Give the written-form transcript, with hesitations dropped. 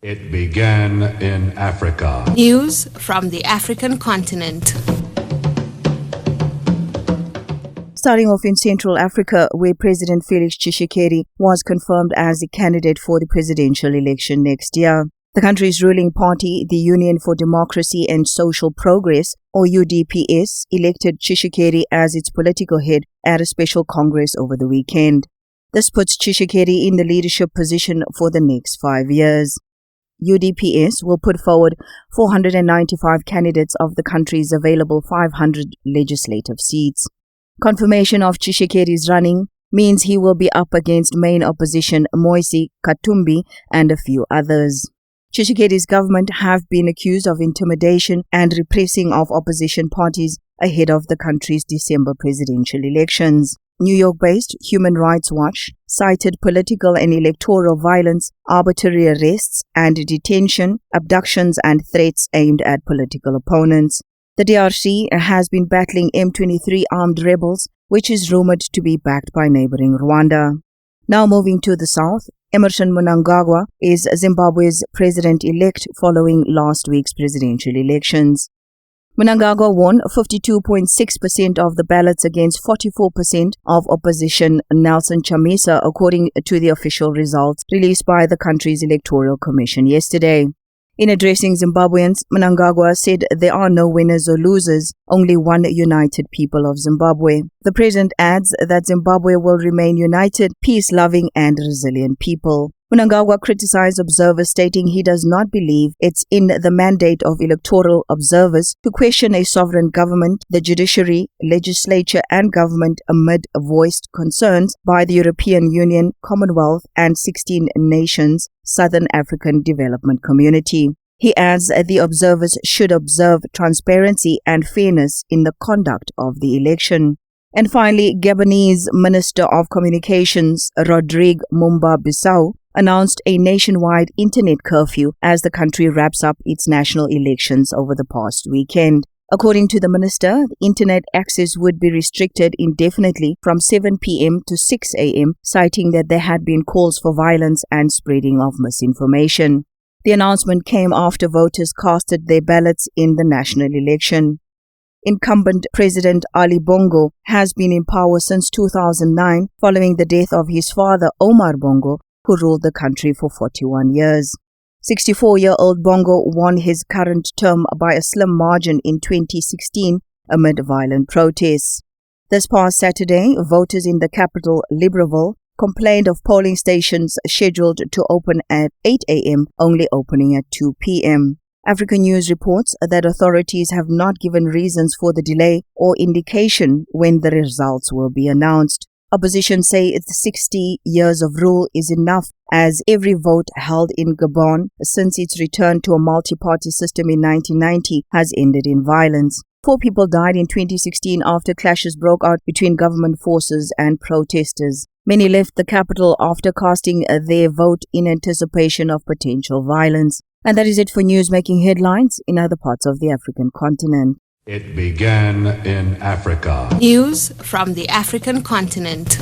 It began in Africa. News from the African continent. Starting off in Central Africa, where President Felix Tshisekedi was confirmed as the candidate for the presidential election next year. The country's ruling party, the Union for Democracy and Social Progress, or UDPS, elected Tshisekedi as its political head at a special congress over the weekend. This puts Tshisekedi in the leadership position for the next 5 years. UDPS will put forward 495 candidates of the country's available 500 legislative seats. Confirmation of Tshisekedi's running means he will be up against main opposition Moise Katumbi and a few others. Tshisekedi's government have been accused of intimidation and repressing of opposition parties ahead of the country's December presidential elections. New York-based Human Rights Watch cited political and electoral violence, arbitrary arrests and detention, abductions and threats aimed at political opponents. The DRC has been battling M23 armed rebels, which is rumored to be backed by neighboring Rwanda. Now moving to the south, Emmerson Mnangagwa is Zimbabwe's president-elect following last week's presidential elections. Mnangagwa won 52.6% of the ballots against 44% of opposition Nelson Chamisa, according to the official results released by the country's electoral commission yesterday. In addressing Zimbabweans, Mnangagwa said there are no winners or losers, only one united people of Zimbabwe. The president adds that Zimbabwe will remain united, peace-loving and resilient people. Mnangagwa criticized observers, stating he does not believe it's in the mandate of electoral observers to question a sovereign government, the judiciary, legislature and government amid voiced concerns by the European Union, Commonwealth and 16 nations Southern African Development Community. He adds that the observers should observe transparency and fairness in the conduct of the election. And finally, Gabonese Minister of Communications Rodrigue Mumba-Bissau announced a nationwide internet curfew as the country wraps up its national elections over the past weekend. According to the minister, internet access would be restricted indefinitely from 7 p.m. to 6 a.m., citing that there had been calls for violence and spreading of misinformation. The announcement came after voters casted their ballots in the national election. Incumbent President Ali Bongo has been in power since 2009 following the death of his father Omar Bongo, who ruled the country for 41 years. 64-year-old Bongo won his current term by a slim margin in 2016 amid violent protests. This past Saturday, voters in the capital, Libreville, complained of polling stations scheduled to open at 8 a.m. only opening at 2 p.m. African News reports that authorities have not given reasons for the delay or indication when the results will be announced. Opposition say it's 60 years of rule is enough, as every vote held in Gabon since its return to a multi-party system in 1990 has ended in violence. 4 people died in 2016 after clashes broke out between government forces and protesters. Many left the capital after casting their vote in anticipation of potential violence. And that is it for news making headlines in other parts of the African continent. It began in Africa. News from the African continent.